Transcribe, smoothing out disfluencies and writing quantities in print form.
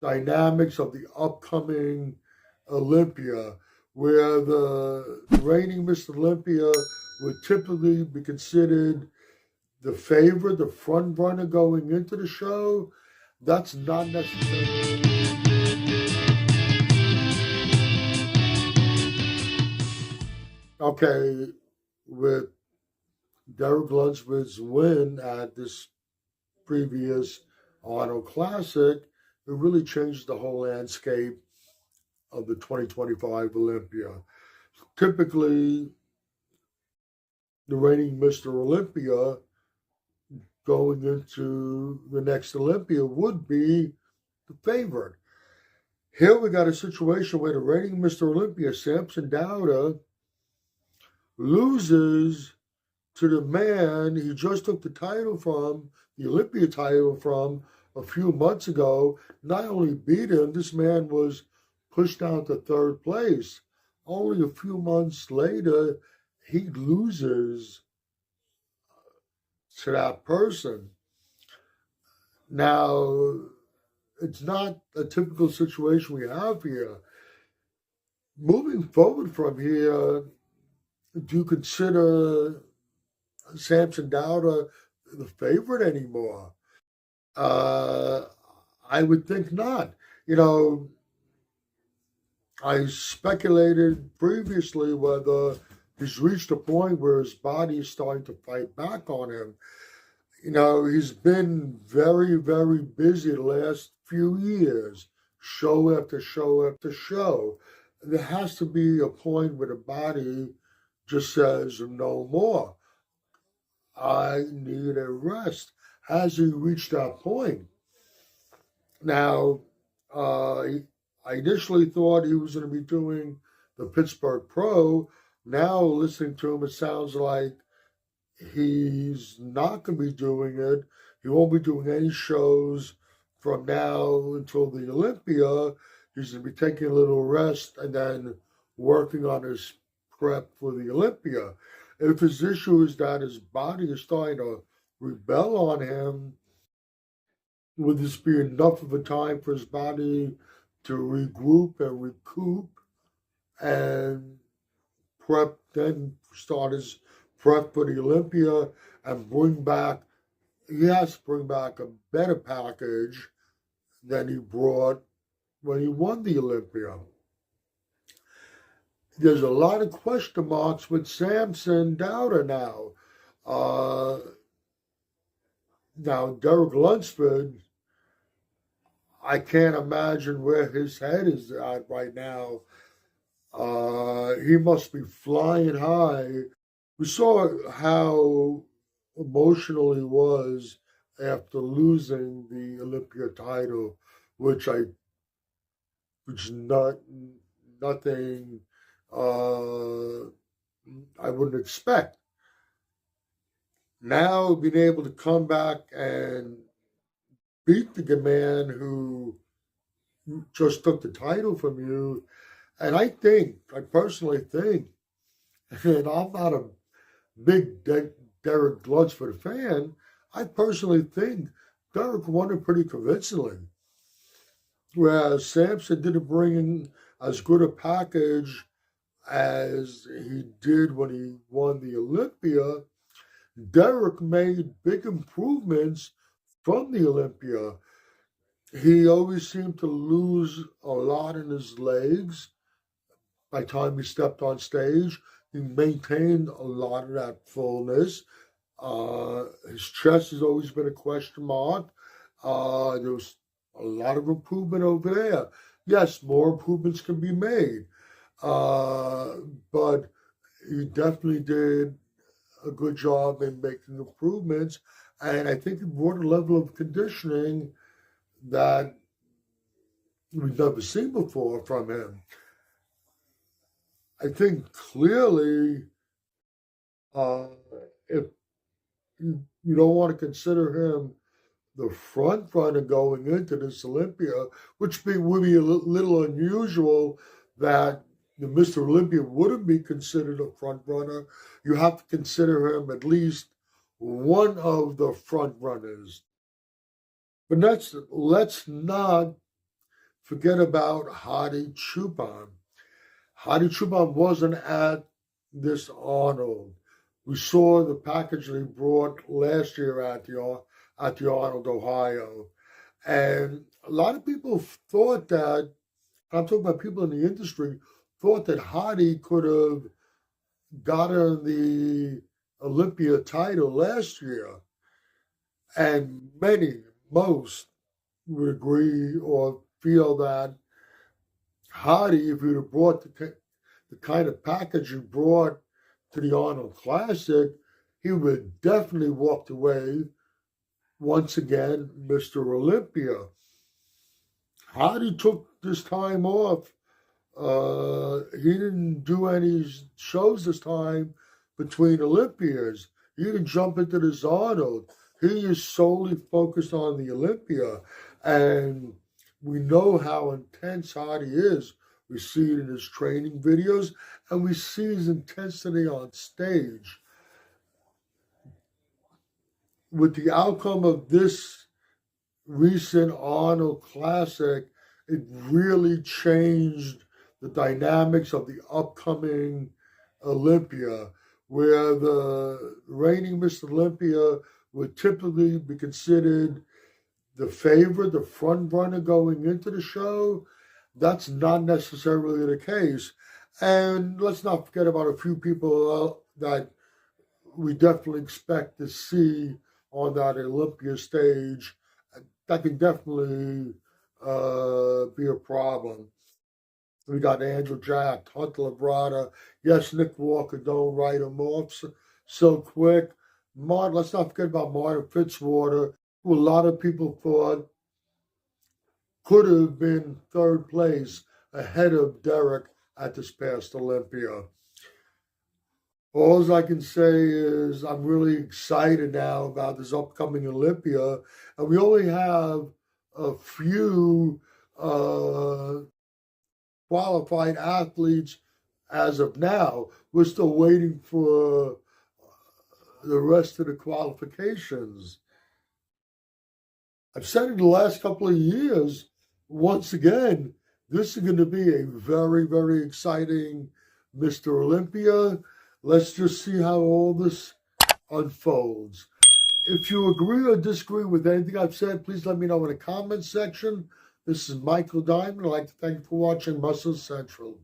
dynamics of the upcoming Olympia, where the reigning Mr. Olympia would typically be considered the favorite, the front runner going into the show. That's not necessarily. Okay, with Derek Lunsford's win at this previous Arnold Classic, it really changed the whole landscape of the 2025 Olympia. Typically, the reigning Mr. Olympia going into the next Olympia would be the favorite. Here we got a situation where the reigning Mr. Olympia, Samson Dauda, loses to the man he just took the title from, the Olympia title from, a few months ago. Not only beat him, this man was pushed down to third place. Only a few months later, he loses to that person. Now, it's not a typical situation we have here. Moving forward from here, do you consider Samson Dauda the favorite anymore? I would think not. You know, I speculated previously whether he's reached a point where his body is starting to fight back on him. You know, he's been very, very busy the last few years, show after show after show. There has to be a point where the body just says, no more. I need a rest. Has he reached that point? Now, I initially thought he was going to be doing the Pittsburgh Pro. Now, listening to him, it sounds like he's not going to be doing it. He won't be doing any shows from now until the Olympia. He's going to be taking a little rest and then working on his prep for the Olympia. If his issue is that his body is starting to rebel on him, would this be enough of a time for his body to regroup and recoup and prep, then start his prep for the Olympia and bring back, he has to bring back a better package than he brought when he won the Olympia? There's a lot of question marks with Samson Dauda now. Now, Derek Lunsford, I can't imagine where his head is at right now. He must be flying high. We saw how emotional he was after losing the Olympia title, which nothing I wouldn't expect. Now being able to come back and beat the man who just took the title from you, and I personally think, and I'm not a big Derek Lunsford fan, I personally think Derek won it pretty convincingly. Whereas Samson didn't bring in as good a package as he did when he won the Olympia, Derek made big improvements from the Olympia. He always seemed to lose a lot in his legs by the time he stepped on stage. He maintained a lot of that fullness. His chest has always been a question mark. There was a lot of improvement over there. Yes, more improvements can be made. But he definitely did a good job in making improvements. And I think he brought a level of conditioning that we've never seen before from him. I think clearly, if you don't want to consider him the front runner going into this Olympia, which would be a little unusual that the Mr. Olympia wouldn't be considered a front runner. You have to consider him at least one of the front runners. But let's not forget about Hadi Choopan. Hadi Choopan wasn't at this Arnold. We saw the package they brought last year at the Arnold, Ohio. And a lot of people thought that, I'm talking about people in the industry, thought that Hadi could have gotten the Olympia title last year. And most would agree or feel that Hadi, if you'd have brought the kind of package you brought to the Arnold Classic, he would definitely walked away once again Mr. Olympia. Hadi took this time off. He didn't do any shows this time between Olympias. He didn't jump into this Arnold. He is solely focused on the Olympia. And we know how intense Hadi is. We see it in his training videos, and we see his intensity on stage. With the outcome of this recent Arnold Classic, it really changed the dynamics of the upcoming Olympia, where the reigning Mr. Olympia would typically be considered the favorite, the front runner going into the show. That's not necessarily the case. And let's not forget about a few people that we definitely expect to see on that Olympia stage. That can definitely be a problem. We got Andrew Jack, Hunter Labrada. Yes, Nick Walker, don't write him off so quick. Let's not forget about Martin Fitzwater, who a lot of people thought could have been third place ahead of Derek at this past Olympia. All I can say is I'm really excited now about this upcoming Olympia, and we only have a few qualified athletes as of now. We're still waiting for the rest of the qualifications. I've said in the last couple of years, once again, this is going to be a very, very exciting Mr. Olympia. Let's just see how all this unfolds. If you agree or disagree with anything I've said, please let me know in the comments section. This is Michael Diamond. I'd like to thank you for watching Muscle Central.